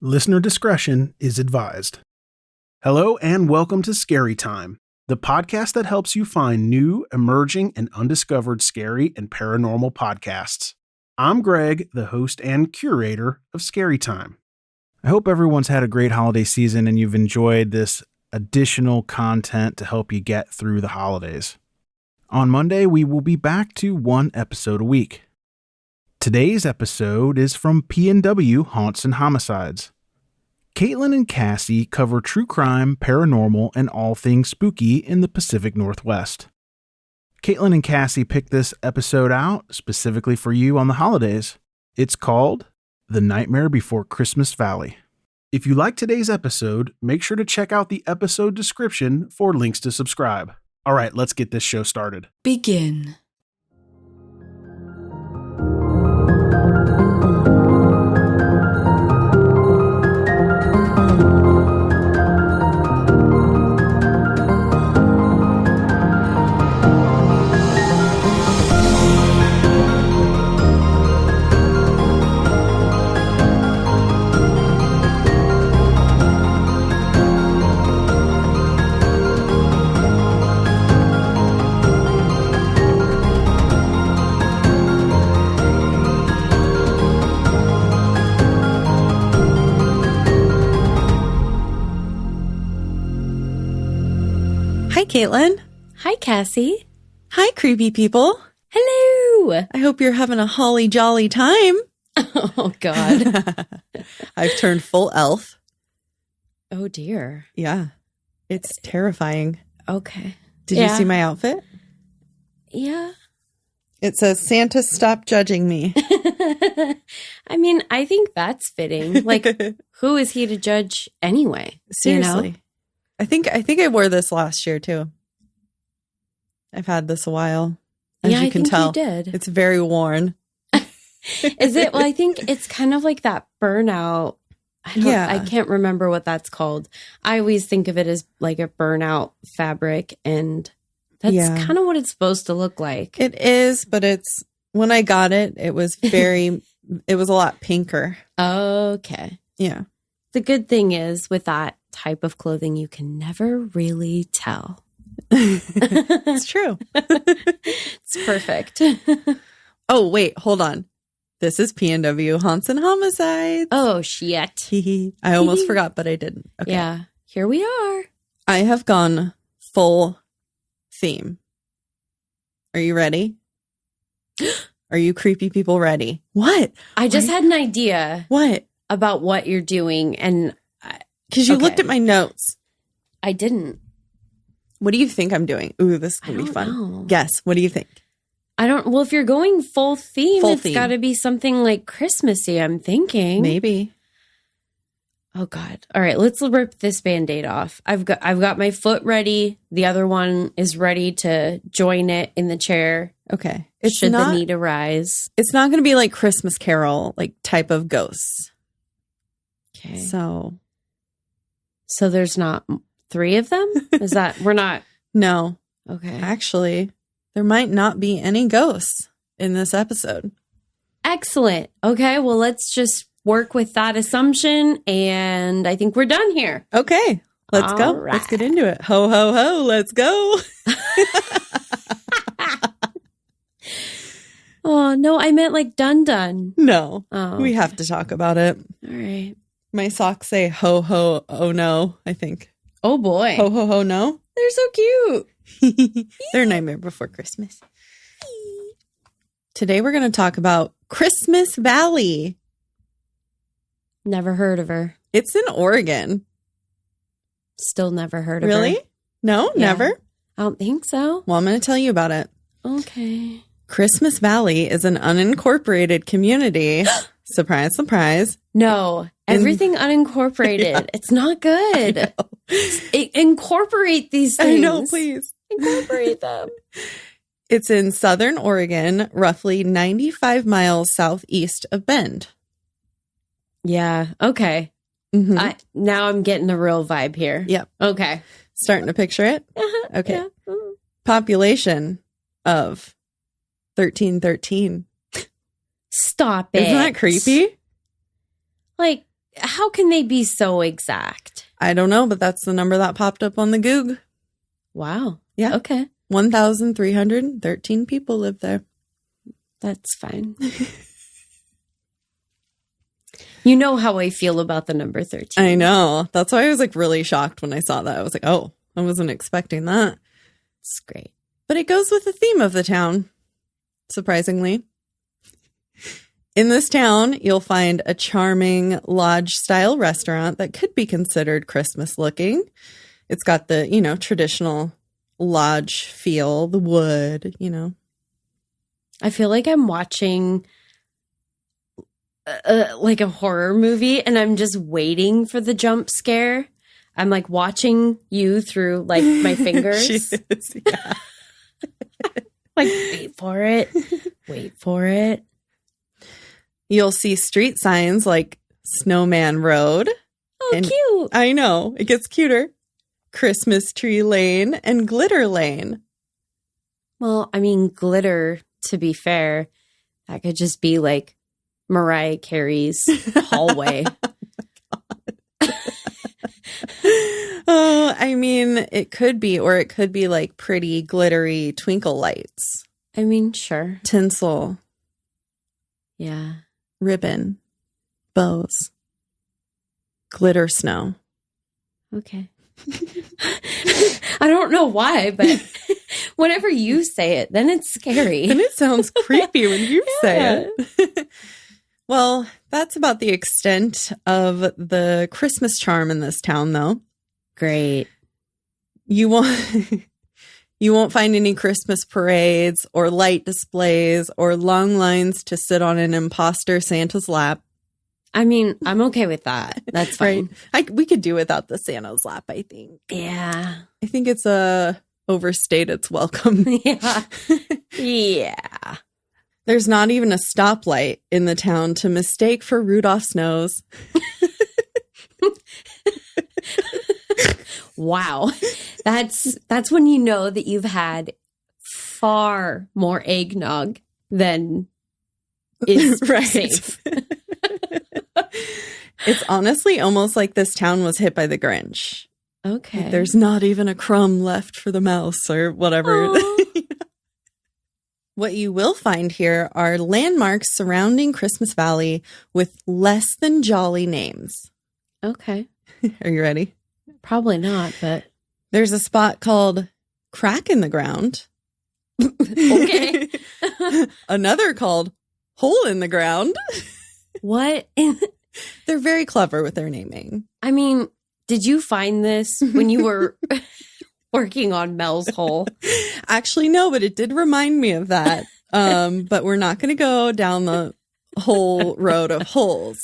Listener discretion is advised. Hello and welcome to Scary Time, the podcast that helps you find new, emerging, and undiscovered scary and paranormal podcasts. I'm Greg, the host and curator of Scary Time. I hope everyone's had a great holiday season and you've enjoyed this additional content to help you get through the holidays. On Monday, we will be back to one episode a week. Today's episode is from PNW Haunts and Homicides. Caitlin and Cassie cover true crime, paranormal, and all things spooky in the Pacific Northwest. Caitlin and Cassie picked this episode out specifically for you on the holidays. It's called The Nightmare Before Christmas Valley. If you like today's episode, make sure to check out the episode description for links to subscribe. All right, let's get this show started. Begin. Hi, Caitlin. Hi, Cassie. Hi, creepy people. Hello. I hope you're having a holly jolly time. Oh, God. I've turned full elf. Oh, dear. Yeah. It's terrifying. Okay. Did you see my outfit? Yeah. It says, Santa, stop judging me. I mean, I think that's fitting. Like, who is he to judge anyway? Seriously. You know? I think I wore this last year, too. I've had this a while. As you can tell. You did. It's very worn. Is it? Well, I think it's kind of like that burnout. I can't remember what that's called. I always think of it as like a burnout fabric, and that's kind of what it's supposed to look like. It is, but when I got it, it was it was a lot pinker. Okay. Yeah. The good thing is with that type of clothing, you can never really tell. It's true. It's perfect. Oh, wait, hold on. This is PNW Haunts and Homicides. Oh, shit. I almost forgot, but I didn't. Okay. Yeah, here we are. I have gone full theme. Are you ready? Are you creepy people ready? What? I just had an idea. What? About what you're doing, and because you looked at my notes. I didn't. What do you think I'm doing? Ooh, this is going to be fun. Know. Guess. What do you think? Well, if you're going full theme, it's got to be something like Christmassy, I'm thinking. Maybe. Oh, God. All right, let's rip this Band-Aid off. I've got my foot ready. The other one is ready to join it in the chair. Okay. Should the need arise. It's not going to be like Christmas Carol, like type of ghosts. Okay. So there's not 3 of them? Is that, we're not? No. Okay. Actually, there might not be any ghosts in this episode. Excellent. Okay, well, let's just work with that assumption, and I think we're done here. Okay, let's go. Right. Let's get into it. Ho, ho, ho, let's go. Oh, no, I meant like done. No, Oh, we have to talk about it. All right. My socks say ho, ho, oh no, I think. Oh, boy. Ho, ho, ho, no? They're so cute. They're Nightmare Before Christmas. Today we're going to talk about Christmas Valley. Never heard of her. It's in Oregon. Still never heard of her. Really? No, Yeah. never? I don't think so. Well, I'm going to tell you about it. Okay. Christmas Valley is an unincorporated community. Surprise, surprise. No, everything unincorporated. Yeah. It's not good. Incorporate these things. I know, please. Incorporate them. It's in southern Oregon, roughly 95 miles southeast of Bend. Yeah. Okay. Mm-hmm. Now I'm getting a real vibe here. Yep. Okay. Starting to picture it? Uh-huh. Okay. Yeah. Mm-hmm. Population of 1313. Stop it. Isn't that creepy? Like, how can they be so exact? I don't know, but that's the number that popped up on the Goog. Wow. Yeah. Okay. 1,313 people live there. That's fine. You know how I feel about the number 13. I know. That's why I was like really shocked when I saw that. I was like, oh, I wasn't expecting that. It's great. But it goes with the theme of the town, surprisingly. In this town, you'll find a charming lodge-style restaurant that could be considered Christmas-looking. It's got the, traditional lodge feel, the wood, I feel like I'm watching like a horror movie and I'm just waiting for the jump scare. I'm like watching you through like my fingers. She is, yeah. Like, wait for it. Wait for it. You'll see street signs like Snowman Road. Oh, cute. I know. It gets cuter. Christmas Tree Lane and Glitter Lane. Well, I mean, glitter, to be fair, that could just be like Mariah Carey's hallway. Oh, I mean, it could be, or it could be like pretty glittery twinkle lights. I mean, sure. Tinsel. Yeah. Ribbon. Bows. Glitter snow. Okay. I don't know why, but whenever you say it, then it's scary. And it sounds creepy when you say it. Well, that's about the extent of the Christmas charm in this town, though. Great. You won't find any Christmas parades or light displays or long lines to sit on an imposter Santa's lap. I mean, I'm okay with that. That's fine. Right. We could do without the Santa's lap, I think. Yeah. I think it's overstayed its welcome. Yeah. Yeah. There's not even a stoplight in the town to mistake for Rudolph's nose. Wow. That's when you know that you've had far more eggnog than is safe. It's honestly almost like this town was hit by the Grinch. Okay. Like there's not even a crumb left for the mouse or whatever. What you will find here are landmarks surrounding Christmas Valley with less than jolly names. Okay. Are you ready? Probably not, but there's a spot called Crack in the Ground. Okay. Another called Hole in the Ground. What? They're very clever with their naming. I mean, did you find this when you were working on Mel's Hole? Actually, no, but it did remind me of that. But we're not going to go down the whole road of holes.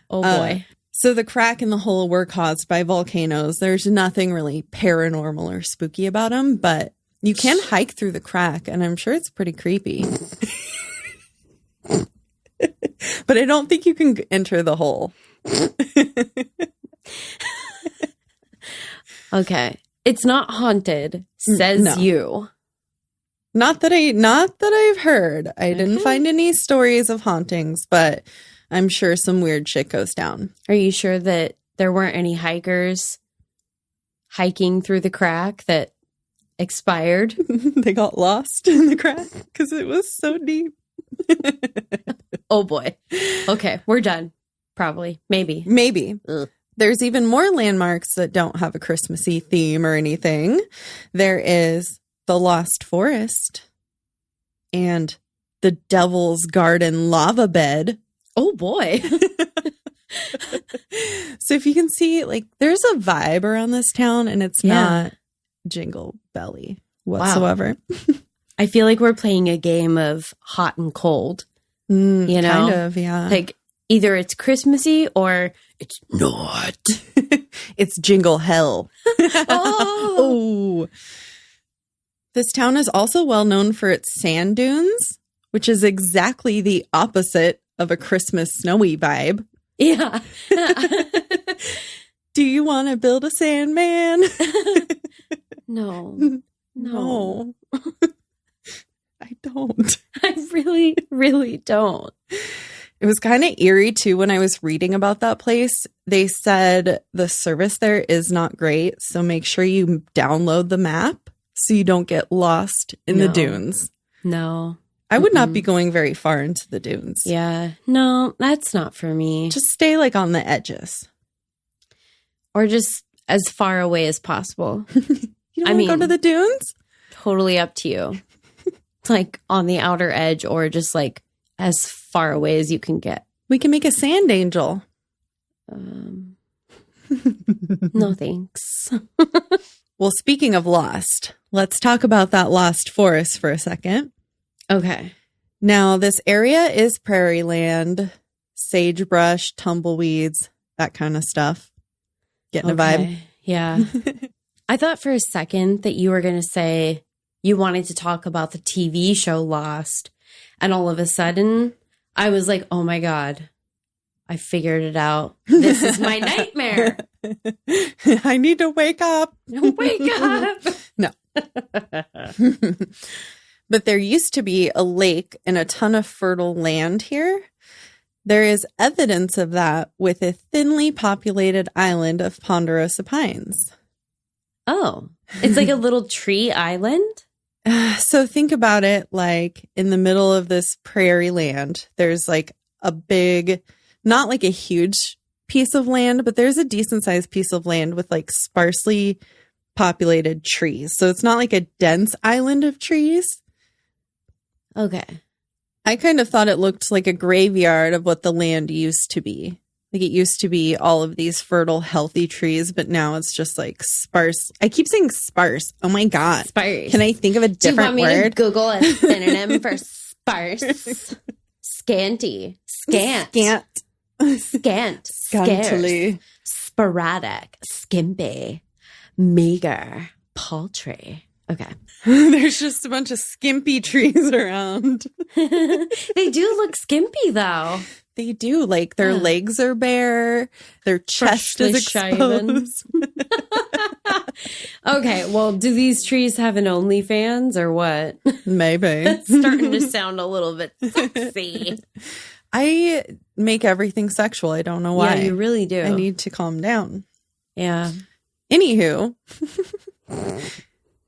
Oh, boy. So the crack and the hole were caused by volcanoes. There's nothing really paranormal or spooky about them, but you can hike through the crack, and I'm sure it's pretty creepy. But I don't think you can enter the hole. Okay. It's not haunted, says No. you. Not that I've heard. I didn't find any stories of hauntings, but I'm sure some weird shit goes down. Are you sure that there weren't any hikers hiking through the crack that expired? They got lost in the crack because it was so deep. Oh, boy. Okay, we're done. Probably. Maybe. Ugh. There's even more landmarks that don't have a Christmassy theme or anything. There is the Lost Forest and the Devil's Garden lava bed. Oh, boy. So if you can see, like, there's a vibe around this town, and it's not Jingle Belly whatsoever. Wow. I feel like we're playing a game of hot and cold. You know? Kind of, yeah. Like, either it's Christmassy or it's not. It's Jingle Hell. Oh. This town is also well known for its sand dunes, which is exactly the opposite of a Christmas snowy vibe. Yeah. Do you want to build a sandman? No. I don't. I really, really don't. It was kind of eerie, too, when I was reading about that place. They said the service there is not great, so make sure you download the map so you don't get lost in the dunes. No. I would not be going very far into the dunes. Yeah. No, that's not for me. Just stay, like, on the edges. Or just as far away as possible. You don't want to go to the dunes? Totally up to you. Like, on the outer edge or just, like, as far away as you can get. We can make a sand angel. No, thanks. Well, speaking of lost, let's talk about that lost forest for a second. Okay. Now, this area is prairie land, sagebrush, tumbleweeds, that kind of stuff. Getting a vibe? Yeah. I thought for a second that you were going to say you wanted to talk about the TV show Lost. And all of a sudden, I was like, oh my God, I figured it out. This is my nightmare. I need to wake up. Wake up. No. But there used to be a lake and a ton of fertile land here. There is evidence of that with a thinly populated island of ponderosa pines. Oh, it's like a little tree island? So think about it like in the middle of this prairie land, there's like a big, not like a huge piece of land, but there's a decent sized piece of land with like sparsely populated trees. So it's not like a dense island of trees. Okay. I kind of thought it looked like a graveyard of what the land used to be. Like it used to be all of these fertile, healthy trees, but now it's just like sparse. I keep saying sparse. Oh my God. Sparse. Can I think of a different word? Do you want me to Google a synonym for sparse? Scanty. Scant. Scant. Scant. Scantily. Scarce. Sporadic. Skimpy. Meager. Paltry. Okay. There's just a bunch of skimpy trees around. They do look skimpy, though. They do. Like, their legs are bare. Their chest is exposed. Okay, well, do these trees have an OnlyFans or what? Maybe. It's starting to sound a little bit sexy. I make everything sexual. I don't know why. Yeah, you really do. I need to calm down. Yeah. Anywho,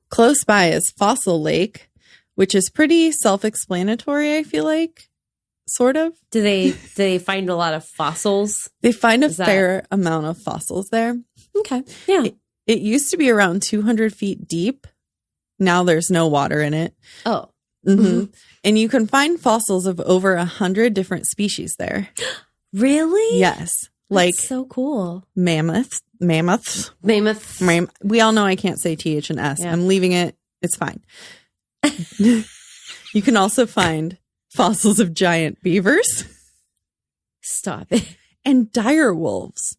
close by is Fossil Lake, which is pretty self-explanatory, I feel like. Sort of. Do they find a lot of fossils? They find a fair amount of fossils there. Okay. Yeah. It used to be around 200 feet deep. Now there's no water in it. Oh. Mm-hmm. And you can find fossils of over 100 different species there. Really? Yes. Like so cool. Mammoths. We all know I can't say TH and S. Yeah. I'm leaving it. It's fine. You can also find fossils of giant beavers. Stop it. And dire wolves.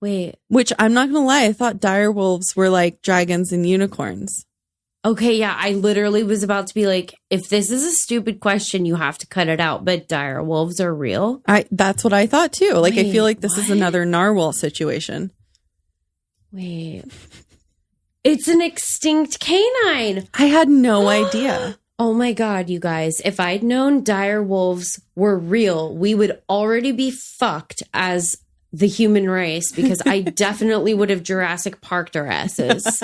Wait. Which I'm not going to lie, I thought dire wolves were like dragons and unicorns. Okay, yeah, I literally was about to be like, if this is a stupid question, you have to cut it out. But dire wolves are real? That's what I thought too. Like, wait, I feel like this is another narwhal situation. Wait. It's an extinct canine. I had no idea. Oh my God, you guys. If I'd known dire wolves were real, we would already be fucked as the human race because I definitely would have Jurassic Parked our asses.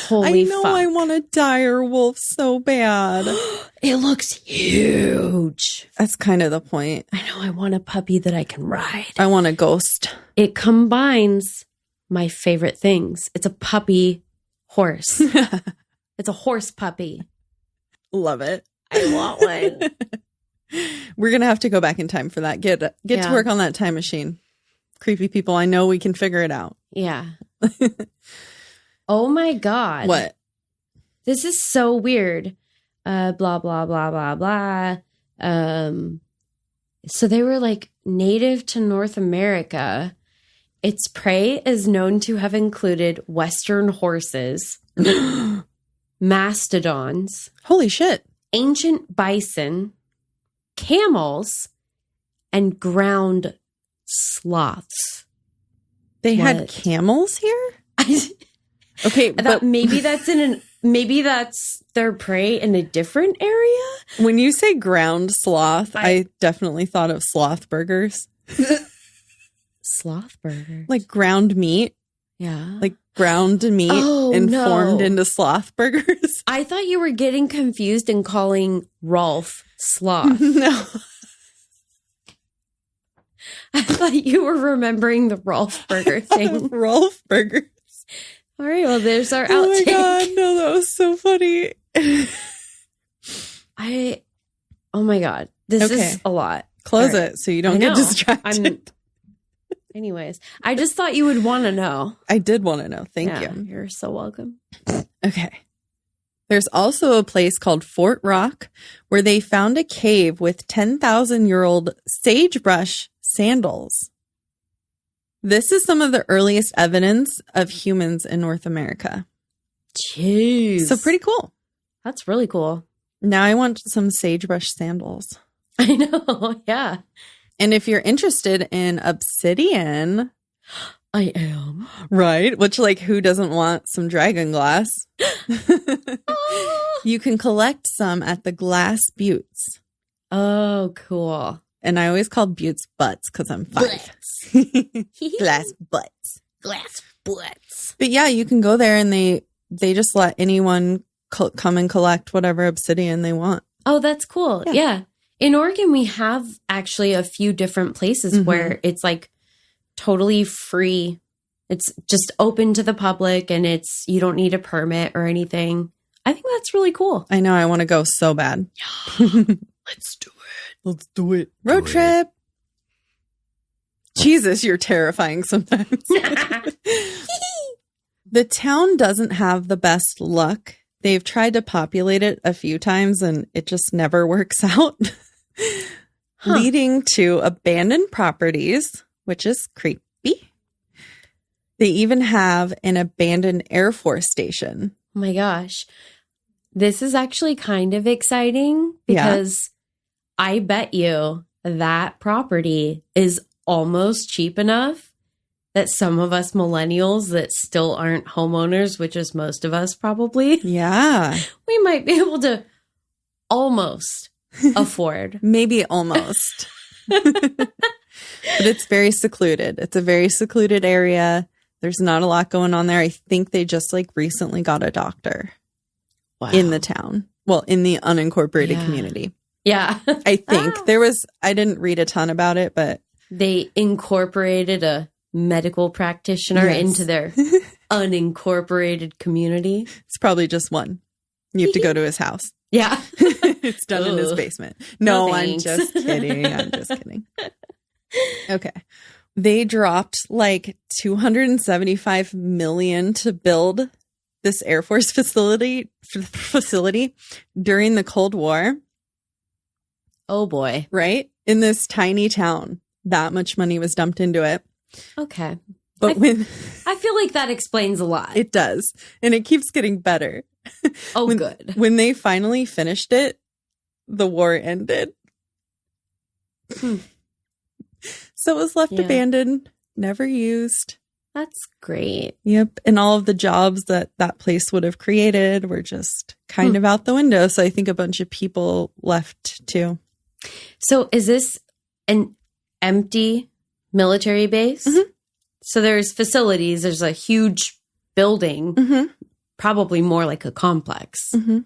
Holy fuck. I want a dire wolf so bad. It looks huge. That's kind of the point. I know. I want a puppy that I can ride. I want a ghost. It combines my favorite things. It's a puppy horse. It's a horse puppy. Love it. I want one. We're going to have to go back in time for that. Get to work on that time machine. Creepy people, I know we can figure it out. Yeah. Oh my God. What? This is so weird. Blah, blah, blah, blah, blah. So they were like native to North America. Its prey is known to have included Western horses, mastodons. Holy shit. Ancient bison, camels, and ground sloths. They had camels here? Okay, but maybe that's in an maybe that's their prey in a different area. When you say ground sloth, I definitely thought of sloth burgers. Sloth burgers? Like ground meat. Yeah. Like ground meat formed into sloth burgers. I thought you were getting confused and calling Rolf sloth. No. I thought you were remembering the Rolf burger thing. Rolf burgers. All right, well, there's our outtake. Oh my God, no, that was so funny. Oh my God, this is a lot. Close it so you don't get distracted. Anyways, I just thought you would want to know. I did want to know. Thank you. You're so welcome. Okay. There's also a place called Fort Rock where they found a cave with 10,000-year-old sagebrush sandals. This is some of the earliest evidence of humans in North America. Jeez. So pretty cool. That's really cool. Now I want some sagebrush sandals. I know. Yeah. And if you're interested in obsidian, I am. Right? Which, like, who doesn't want some dragon glass? You can collect some at the Glass Buttes. Oh, cool. And I always call buttes butts because I'm 5. Glass butts. Glass butts. But yeah, you can go there and they just let anyone come and collect whatever obsidian they want. Oh, that's cool. Yeah. In Oregon, we have actually a few different places where it's like totally free. It's just open to the public and you don't need a permit or anything. I think that's really cool. I know. I want to go so bad. Yeah. Let's do it. Let's do it. Road trip. Jesus, you're terrifying sometimes. The town doesn't have the best luck. They've tried to populate it a few times and it just never works out. Leading to abandoned properties, which is creepy. They even have an abandoned Air Force station. Oh my gosh. This is actually kind of exciting because I bet you that property is almost cheap enough that some of us millennials that still aren't homeowners, which is most of us probably. Yeah. We might be able to almost afford. Maybe almost. But it's very secluded. It's a very secluded area. There's not a lot going on there. I think they just like recently got a doctor in the town. Well, in the unincorporated community. Yeah. I think I didn't read a ton about it, but they incorporated a medical practitioner into their unincorporated community. It's probably just one. You have to go to his house. Yeah. It's done in his basement. No, I'm just kidding. Okay. They dropped like $275 million to build this Air Force facility during the Cold War. Oh boy. Right? In this tiny town. That much money was dumped into it. Okay. But I feel like that explains a lot. It does. And it keeps getting better. Oh, good. When they finally finished it, the war ended. So it was left abandoned, never used. That's great. Yep. And all of the jobs that place would have created were just kind of out the window. So I think a bunch of people left too. So is this an empty military base? Mm-hmm. So there's facilities. There's a huge building, probably more like a complex. Mm-hmm.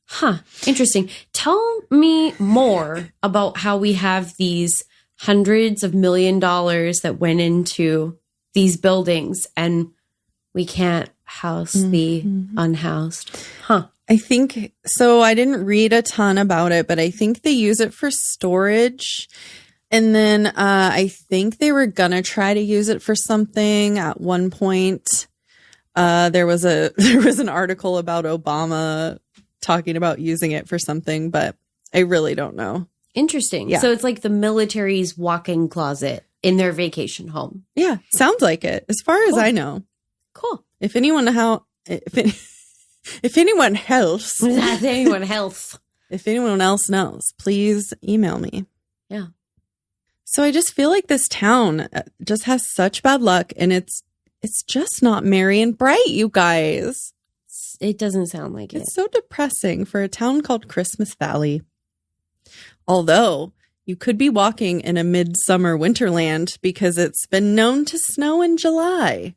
Huh. Interesting. Tell me more about how we have these hundreds of $1 million that went into these buildings and we can't house the unhoused. Huh. I think so. I didn't read a ton about it, but I think they use it for storage. And then I think they were going to try to use it for something at one point. There was an article about Obama talking about using it for something, but I really don't know. Interesting. Yeah. So it's like the military's walk-in closet in their vacation home. Yeah, sounds like it. As far as I know. Cool. If anyone else, if anyone else knows, please email me. Yeah. So I just feel like this town just has such bad luck, and it's just not merry and bright, you guys. It doesn't sound like it. It's so depressing for a town called Christmas Valley. Although you could be walking in a midsummer winterland because it's been known to snow in July.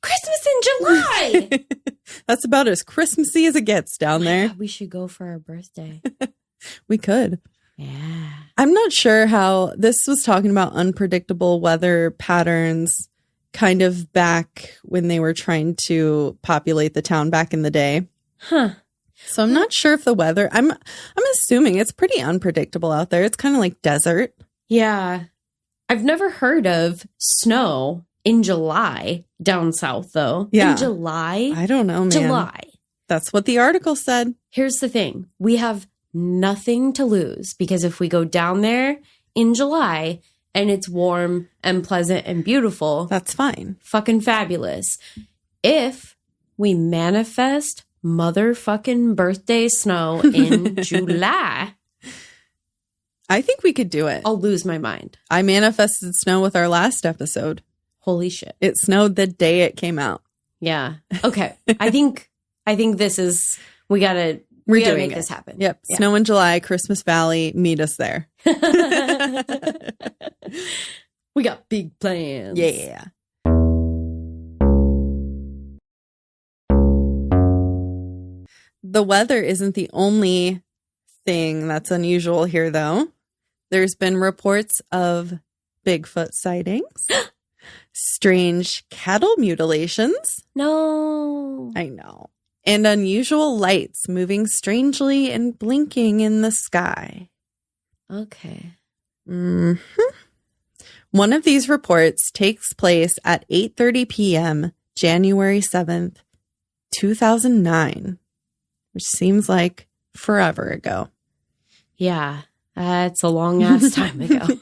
Christmas in July! That's about as Christmassy as it gets down there. God, we should go for our birthday. We could. Yeah. I'm not sure how this was talking about unpredictable weather patterns kind of back when they were trying to populate the town back in the day. Huh. So I'm not sure if the weather, I'm assuming it's pretty unpredictable out there. It's kind of like desert. Yeah. I've never heard of snow in July down south, though. Yeah. In July? I don't know, man. July. That's what the article said. Here's the thing. We have nothing to lose because if we go down there in July and it's warm and pleasant and beautiful, that's fine. Fucking fabulous. If we manifest motherfucking birthday snow in July, I think we could do it. I'll lose my mind. I manifested snow with our last episode. Holy shit. It snowed the day it came out. Yeah. Okay. I think this is, we gotta make this happen. Yep. Yeah. Snow in July, Christmas Valley, meet us there. We got big plans. Yeah. The weather isn't the only thing that's unusual here, though. There's been reports of Bigfoot sightings, strange cattle mutilations. No. I know. And unusual lights moving strangely and blinking in the sky. Okay. Mm-hmm. One of these reports takes place at 8:30 p.m., January 7th, 2009, which seems like forever ago. Yeah, that's a long ass time ago.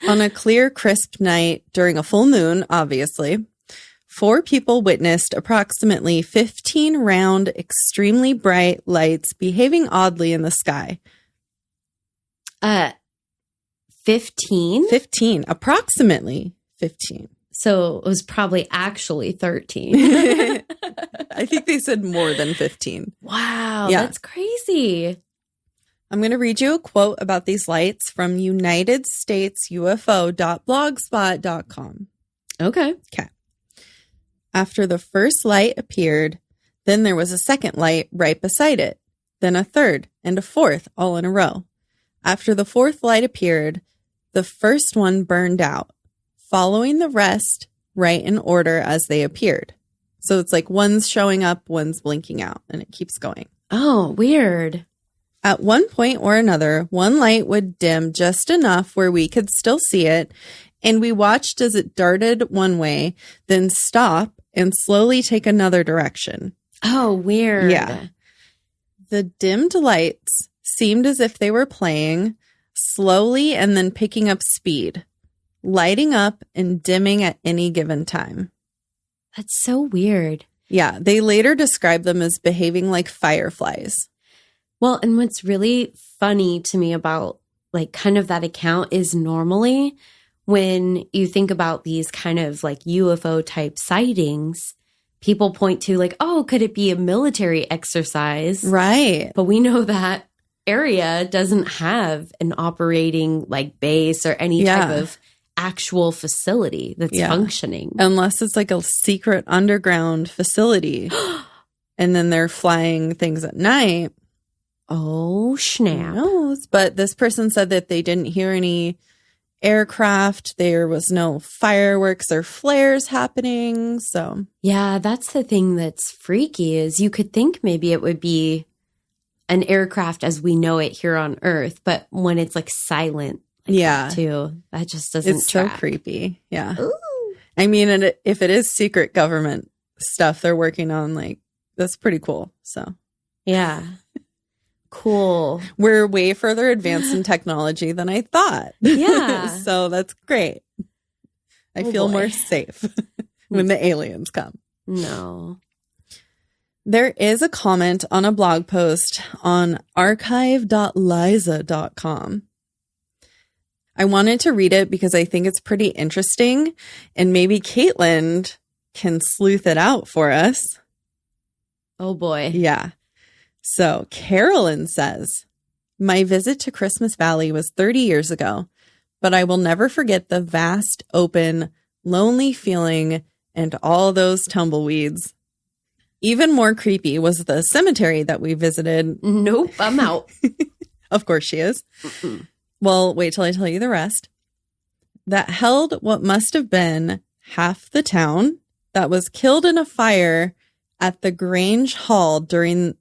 On a clear, crisp night during a full moon, obviously, 4 people witnessed approximately 15 round, extremely bright lights behaving oddly in the sky. 15? 15, approximately 15. So it was probably actually 13. I think they said more than 15. Wow, Yeah. That's crazy. I'm going to read you a quote about these lights from UnitedStatesUFO.blogspot.com. Okay. After the first light appeared, then there was a second light right beside it, then a third and a fourth all in a row. After the fourth light appeared, the first one burned out, following the rest right in order as they appeared. So it's like one's showing up, one's blinking out, and it keeps going. Oh, weird. At one point or another, one light would dim just enough where we could still see it, and we watched as it darted one way, then stop and slowly take another direction. Oh, weird. Yeah. The dimmed lights seemed as if they were playing slowly and then picking up speed, lighting up and dimming at any given time. That's so weird. Yeah, they later described them as behaving like fireflies. Well, and what's really funny to me about like kind of that account is normally when you think about these kind of like UFO type sightings, people point to like, oh, could it be a military exercise? Right. But we know that area doesn't have an operating like base or any type of actual facility that's functioning. Unless it's like a secret underground facility and then they're flying things at night. Oh, snap. Who knows? But this person said that they didn't hear any aircraft. There was no fireworks or flares happening. So yeah, that's the thing that's freaky is you could think maybe it would be an aircraft as we know it here on Earth, but when it's like silent, like too, that just doesn't. It's track. so creepy. Yeah. Ooh. I mean, and if it is secret government stuff they're working on, like that's pretty cool. So yeah. Cool. We're way further advanced in technology than I thought. Yeah. So that's great. I feel more safe when the aliens come. No. There is a comment on a blog post on archive.liza.com. I wanted to read it because I think it's pretty interesting and maybe Caitlin can sleuth it out for us. Oh, boy. Yeah. So Carolyn says, my visit to Christmas Valley was 30 years ago, but I will never forget the vast, open, lonely feeling and all those tumbleweeds. Even more creepy was the cemetery that we visited. Nope, I'm out. Of course she is. Mm-mm. Well, wait till I tell you the rest. That held what must have been half the town that was killed in a fire at the Grange Hall during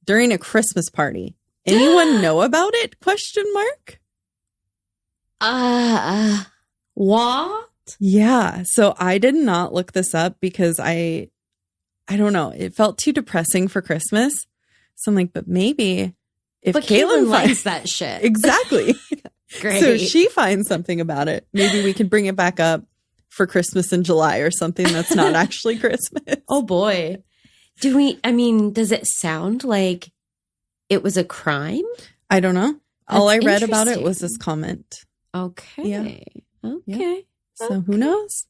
a Christmas party. Anyone know about it? Question mark. What? Yeah. So I did not look this up because I don't know. It felt too depressing for Christmas. So I'm like, but maybe if Caitlin likes that shit. Exactly. Great. So she finds something about it. Maybe we can bring it back up for Christmas in July or something that's not actually Christmas. Oh boy. Does it sound like it was a crime? I don't know. All I read about it was this comment. Okay. Yeah. Okay. Yeah. So who knows?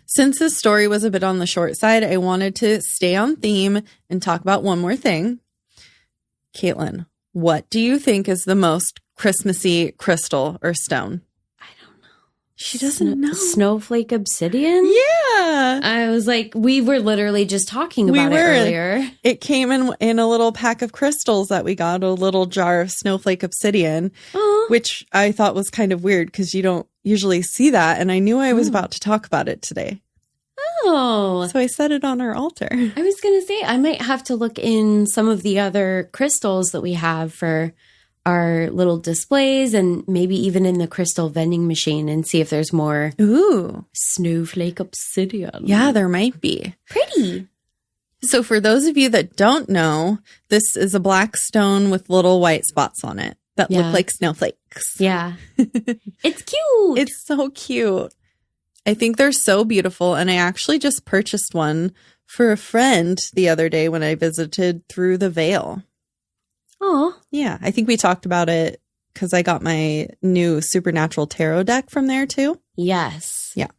Since this story was a bit on the short side, I wanted to stay on theme and talk about one more thing. Caitlin, what do you think is the most Christmassy crystal or stone? She doesn't know. Snowflake obsidian? Yeah. I was like, we were literally just talking about it earlier. It came in a little pack of crystals that we got, a little jar of snowflake obsidian, which I thought was kind of weird because you don't usually see that. And I knew I was about to talk about it today. Oh. So I set it on our altar. I was going to say, I might have to look in some of the other crystals that we have for our little displays and maybe even in the crystal vending machine and see if there's more snowflake obsidian. Yeah, there might be. Pretty. So for those of you that don't know, this is a black stone with little white spots on it that look like snowflakes. Yeah. It's cute. It's so cute. I think they're so beautiful. And I actually just purchased one for a friend the other day when I visited through the Veil. Oh, yeah. I think we talked about it because I got my new Supernatural Tarot deck from there too. Yes. Yeah.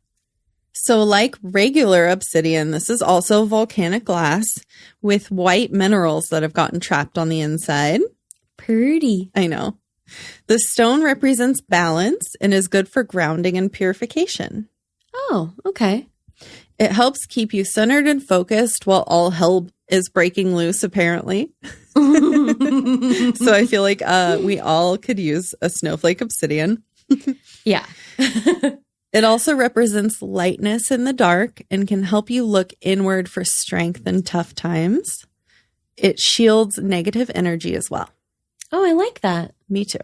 So like regular obsidian, this is also volcanic glass with white minerals that have gotten trapped on the inside. Pretty. I know. The stone represents balance and is good for grounding and purification. Oh, okay. It helps keep you centered and focused while all hell is breaking loose, apparently. So I feel like we all could use a snowflake obsidian. Yeah. It also represents lightness in the dark and can help you look inward for strength in tough times. It shields negative energy as well. Oh, I like that. Me too.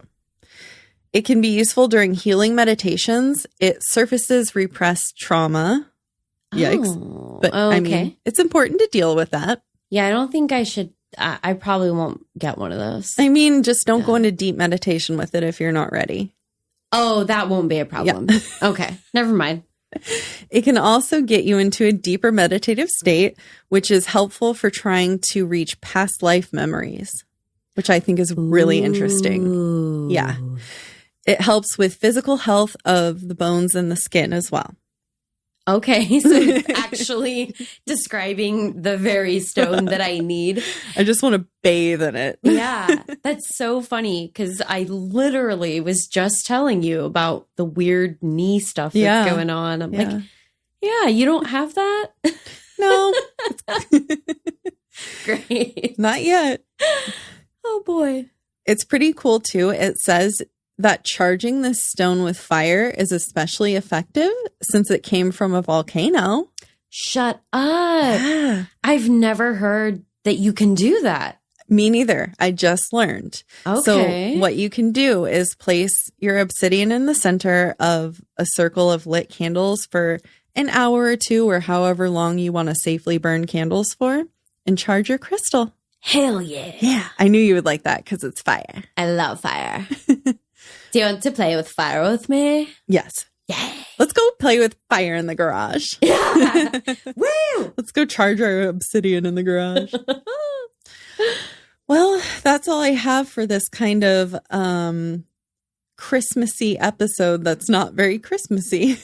It can be useful during healing meditations. It surfaces repressed trauma. Yikes. Oh, but okay. I mean, it's important to deal with that. Yeah, I don't think I should. I probably won't get one of those. I mean, just don't go into deep meditation with it if you're not ready. Oh, that won't be a problem. Yeah. Okay, never mind. It can also get you into a deeper meditative state, which is helpful for trying to reach past life memories, which I think is really interesting. Yeah. It helps with physical health of the bones and the skin as well. Okay, so it's actually describing the very stone that I need. I just want to bathe in it. Yeah, that's so funny because I literally was just telling you about the weird knee stuff that's going on. I'm like, yeah, you don't have that? No. Great. Not yet. Oh, boy. It's pretty cool, too. It says that charging this stone with fire is especially effective since it came from a volcano. Shut up. Yeah. I've never heard that you can do that. Me neither. I just learned. Okay. So what you can do is place your obsidian in the center of a circle of lit candles for an hour or two or however long you want to safely burn candles for and charge your crystal. Hell yeah. Yeah. I knew you would like that because it's fire. I love fire. Do you want to play with fire with me? Yes. Yeah. Let's go play with fire in the garage. Yeah. Woo! Let's go charge our obsidian in the garage. Well, that's all I have for this kind of Christmassy episode that's not very Christmassy.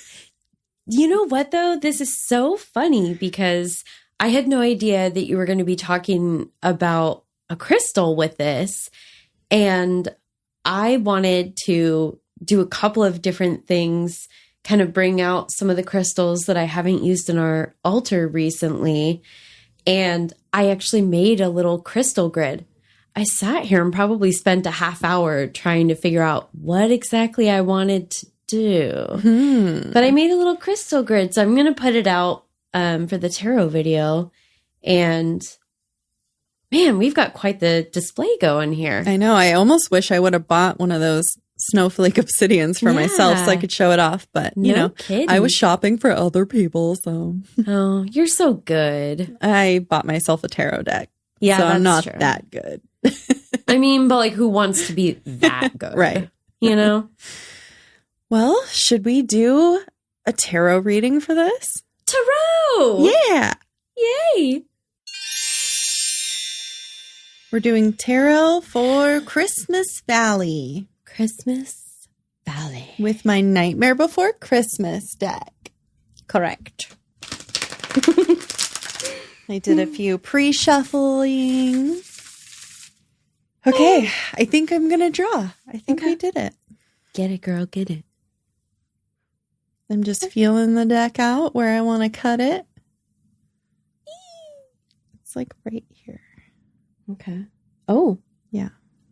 You know what, though? This is so funny because I had no idea that you were going to be talking about a crystal with this. And I wanted to do a couple of different things, kind of bring out some of the crystals that I haven't used in our altar recently. And I actually made a little crystal grid. I sat here and probably spent a half hour trying to figure out what exactly I wanted to do. But I made a little crystal grid. So I'm going to put it out for the tarot video. And man, we've got quite the display going here. I know. I almost wish I would have bought one of those snowflake obsidians for myself so I could show it off. But, you know, kidding. I was shopping for other people. So, oh, you're so good. I bought myself a tarot deck. Yeah, so that's I'm not true. that good. I mean, but like, who wants to be that good? Right. You know? Well, should we do a tarot reading for this? Tarot! Yeah. Yay! We're doing tarot for Christmas Valley. Christmas Valley. With my Nightmare Before Christmas deck. Correct. I did a few pre-shuffling. Okay, I think I'm going to draw. I think I did it. Get it, girl, get it. I'm just feeling the deck out where I want to cut it. It's like right here. Okay. Oh. Yeah.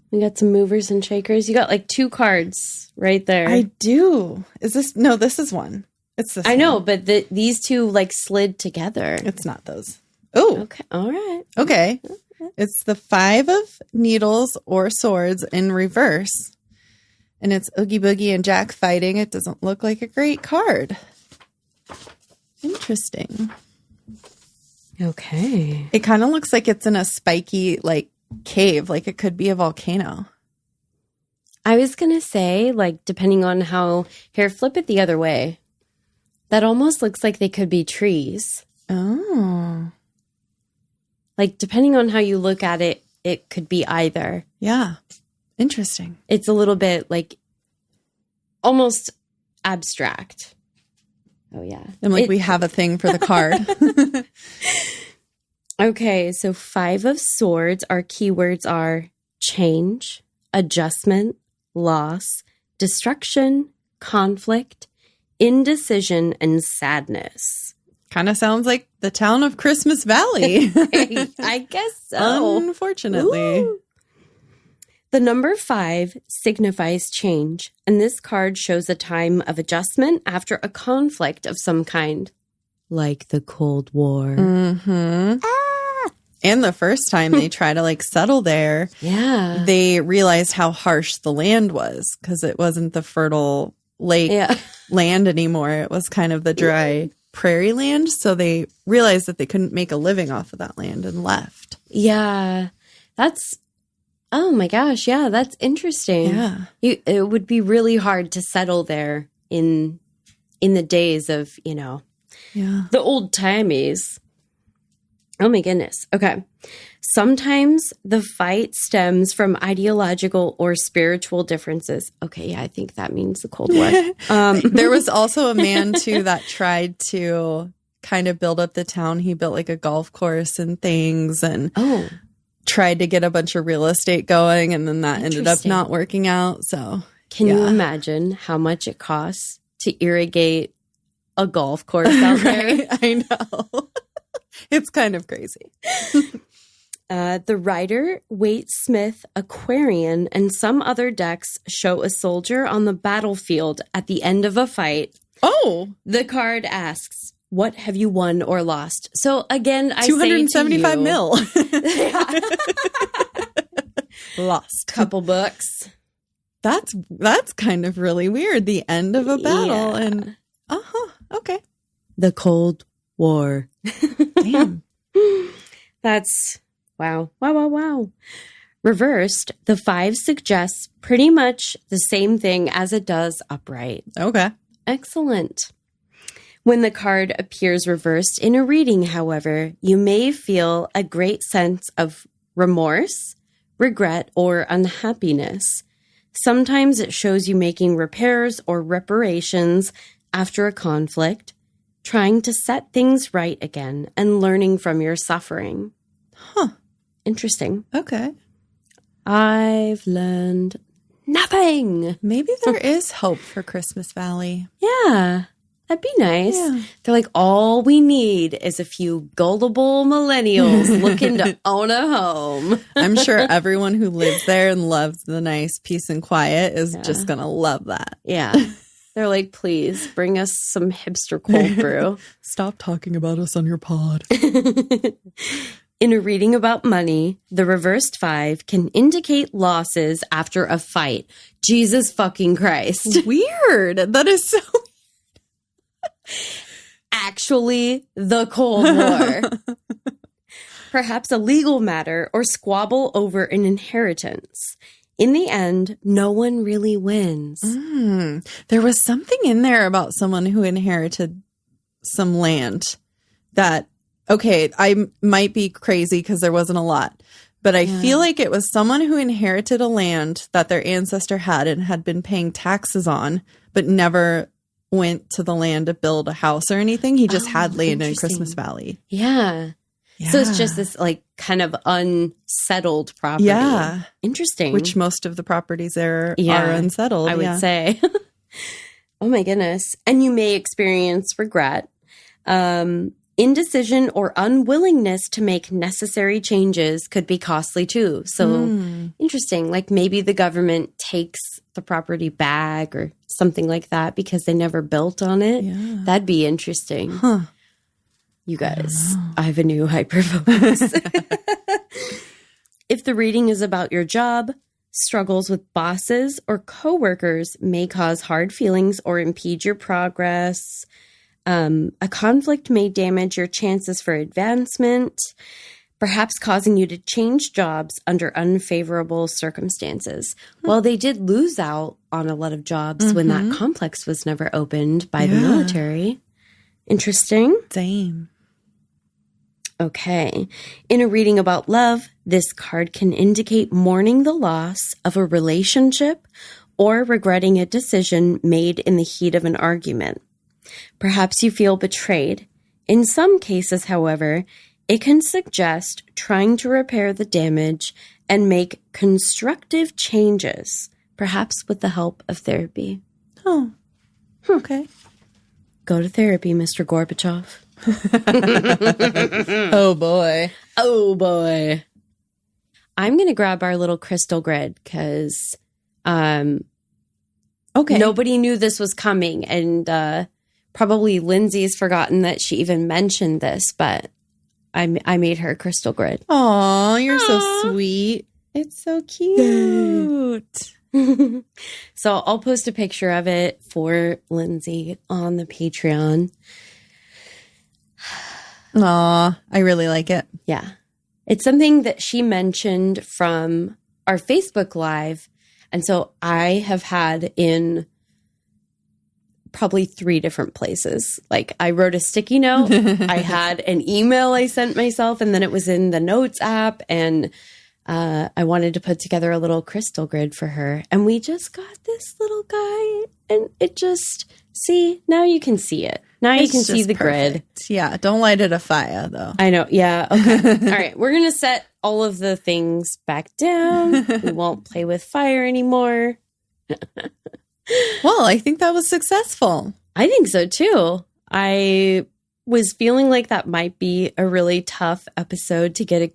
We got some movers and shakers. You got like 2 cards right there. I do. Is this? No, this is one. It's this I know, one. but these 2 like slid together. It's not those. Oh. Okay. All right. Okay. It's the 5 of needles or swords in reverse. And it's Oogie Boogie and Jack fighting. It doesn't look like a great card. Interesting. Okay. It kind of looks like it's in a spiky, like, cave. Like it could be a volcano. I was going to say, like, depending on how... Here, flip it the other way. That almost looks like they could be trees. Oh. Like, depending on how you look at it, it could be either. Yeah. Interesting. It's a little bit, like, almost abstract. Oh, yeah. And, like, we have a thing for the card. Okay, so 5 of swords, our keywords are change, adjustment, loss, destruction, conflict, indecision, and sadness. Kind of sounds like the town of Christmas Valley. I guess so. Unfortunately. Ooh. The number 5 signifies change, and this card shows a time of adjustment after a conflict of some kind, like the Cold War. Mm-hmm. And the first time they try to like settle there, yeah, they realized how harsh the land was because it wasn't the fertile lake land anymore. It was kind of the dry prairie land. So they realized that they couldn't make a living off of that land and left. Yeah, oh my gosh. Yeah, that's interesting. Yeah. It would be really hard to settle there in the days of, you know, the old timies. Oh my goodness. Okay. Sometimes the fight stems from ideological or spiritual differences. Okay. Yeah, I think that means the Cold War. There was also a man too that tried to kind of build up the town. He built like a golf course and things and tried to get a bunch of real estate going. And then that ended up not working out. So can you imagine how much it costs to irrigate a golf course out there? I know. It's kind of crazy. The Rider, Waite Smith, Aquarian, and some other decks show a soldier on the battlefield at the end of a fight. Oh. The card asks, what have you won or lost? So again, I 275 say to you, mil. Lost. Couple bucks. That's kind of really weird. The end of a battle and okay. The Cold War. Damn. That's wow. Reversed, the 5 suggests pretty much the same thing as it does upright. Okay. Excellent. When the card appears reversed in a reading, however, you may feel a great sense of remorse, regret, or unhappiness. Sometimes it shows you making repairs or reparations after a conflict. trying to set things right again and learning from your suffering. Huh. Interesting. Okay. I've learned nothing. Maybe there is hope for Christmas Valley. Yeah, that'd be nice. Yeah. They're like, all we need is a few gullible millennials looking to own a home. I'm sure everyone who lives there and loves the nice peace and quiet is just going to love that. Yeah. They're like, please bring us some hipster cold brew. Stop talking about us on your pod. In a reading about money, the reversed 5 can indicate losses after a fight. Jesus fucking Christ. Weird. That is so weird. Actually, the Cold War. Perhaps a legal matter or squabble over an inheritance. In the end, no one really wins. There was something in there about someone who inherited some land that, okay, I might be crazy because there wasn't a lot, but I feel like it was someone who inherited a land that their ancestor had and had been paying taxes on, but never went to the land to build a house or anything. He just had land in Christmas Valley. Yeah. So it's just this like kind of unsettled property. Yeah. Interesting. Which most of the properties there are unsettled. I would say. Oh my goodness. And you may experience regret, indecision or unwillingness to make necessary changes could be costly too. So interesting. Like maybe the government takes the property back or something like that because they never built on it. Yeah. That'd be interesting. Huh. You guys, I have a new hyperfocus. If the reading is about your job, struggles with bosses or coworkers may cause hard feelings or impede your progress. A conflict may damage your chances for advancement, perhaps causing you to change jobs under unfavorable circumstances. Well, they did lose out on a lot of jobs when that complex was never opened by the military. Interesting. Same. Okay. In a reading about love, this card can indicate mourning the loss of a relationship or regretting a decision made in the heat of an argument. Perhaps you feel betrayed. In some cases, however, it can suggest trying to repair the damage and make constructive changes, perhaps with the help of therapy. Oh, okay. Go to therapy, Mr. Gorbachev. Oh, boy. Oh, boy. I'm going to grab our little crystal grid because nobody knew this was coming. And probably Lindsay's forgotten that she even mentioned this, but I made her a crystal grid. Aw, you're so sweet. It's so cute. So I'll post a picture of it for Lindsay on the Patreon. Aw, I really like it. Yeah. It's something that she mentioned from our Facebook Live. And so I have had in probably 3 different places. Like I wrote a sticky note, I had an email I sent myself, and then it was in the notes app. And I wanted to put together a little crystal grid for her. And we just got this little guy. And it just, see, now you can see it. Now you can see the grid. Yeah, don't light it afire, though. I know. Yeah. Okay. All right. We're going to set all of the things back down. We won't play with fire anymore. Well, I think that was successful. I think so, too. I was feeling like that might be a really tough episode to get a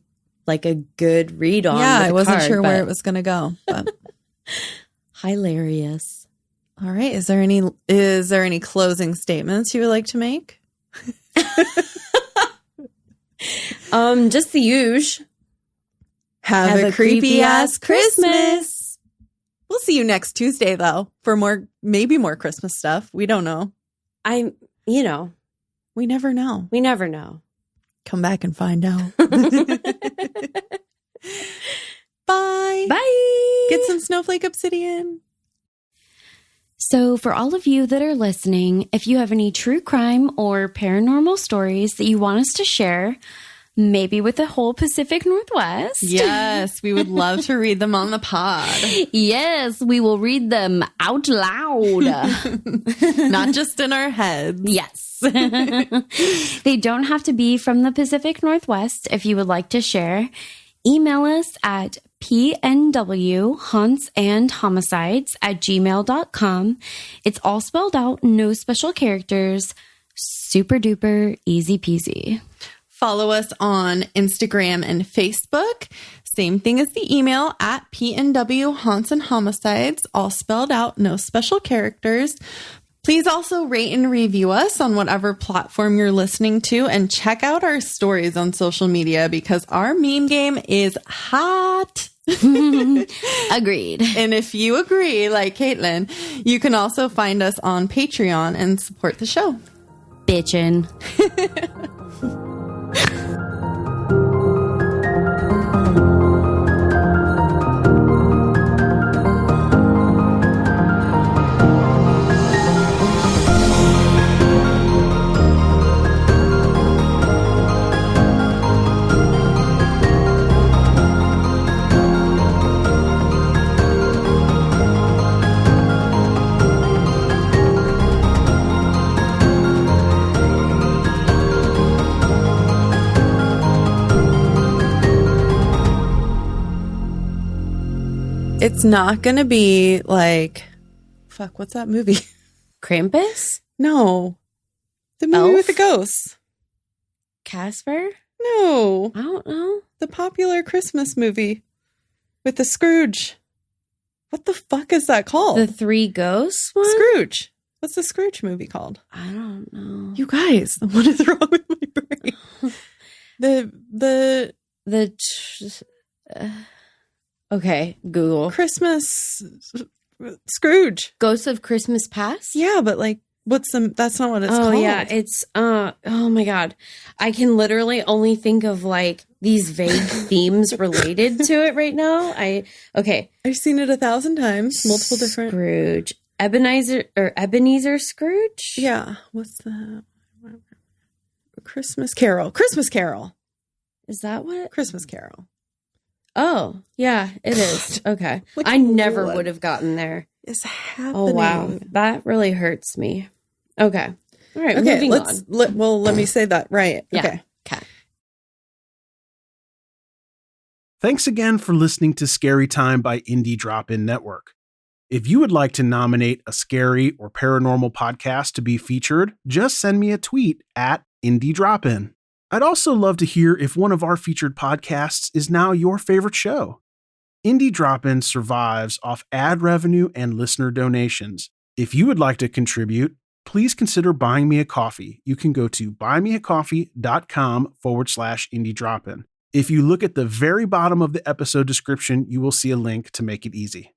good read on. Yeah, I wasn't sure where it was going to go. But. Hilarious. All right. Is there any closing statements you would like to make? Just the usual. Have a creepy ass Christmas. We'll see you next Tuesday, though, for maybe more Christmas stuff. We don't know. We never know. We never know. Come back and find out. Bye. Bye. Get some snowflake obsidian. So for all of you that are listening, if you have any true crime or paranormal stories that you want us to share, maybe with the whole Pacific Northwest. Yes, we would love to read them on the pod. Yes, we will read them out loud. Not just in our heads. Yes. They don't have to be from the Pacific Northwest. If you would like to share, email us at pnw@gmail.com. It's all spelled out, no special characters. Super duper easy peasy. Follow us on Instagram and Facebook. Same thing as the email at PNW Haunts and Homicides, all spelled out, no special characters. Please also rate and review us on whatever platform you're listening to, and check out our stories on social media because our meme game is hot. Agreed. And if you agree, like Caitlin, you can also find us on Patreon and support the show. Bitchin'. It's not going to be like, fuck, what's that movie? Krampus? No. The movie Elf? with the ghosts. Casper? No. I don't know. The popular Christmas movie with the Scrooge. What the fuck is that called? The Three Ghosts one? Scrooge. What's the Scrooge movie called? I don't know. You guys, what is wrong with my brain? Okay, Google. Christmas Scrooge. Ghosts of Christmas Past? Yeah, but like, that's not what it's called. Oh, yeah. It's, oh my God. I can literally only think of like these vague themes related to it right now. Okay. I've seen it 1,000 times. Multiple different. Scrooge. Ebenezer Scrooge? Yeah. What's the Christmas Carol? Christmas Carol. Is that what? Christmas Carol. Oh, yeah, it is. Okay. I never would have gotten there. Is happening. Oh, wow. That really hurts me. Okay. All right. Okay. Moving on. Let me say that right. Yeah. Okay. Thanks again for listening to Scary Time by Indie Drop-In Network. If you would like to nominate a scary or paranormal podcast to be featured, just send me a tweet at Indie Drop-In. I'd also love to hear if one of our featured podcasts is now your favorite show. Indie Drop-In survives off ad revenue and listener donations. If you would like to contribute, please consider buying me a coffee. You can go to buymeacoffee.com/Indie Drop-In. If you look at the very bottom of the episode description, you will see a link to make it easy.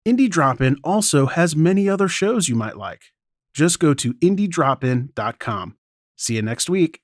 Indie Drop-In also has many other shows you might like. Just go to indiedropin.com. See you next week.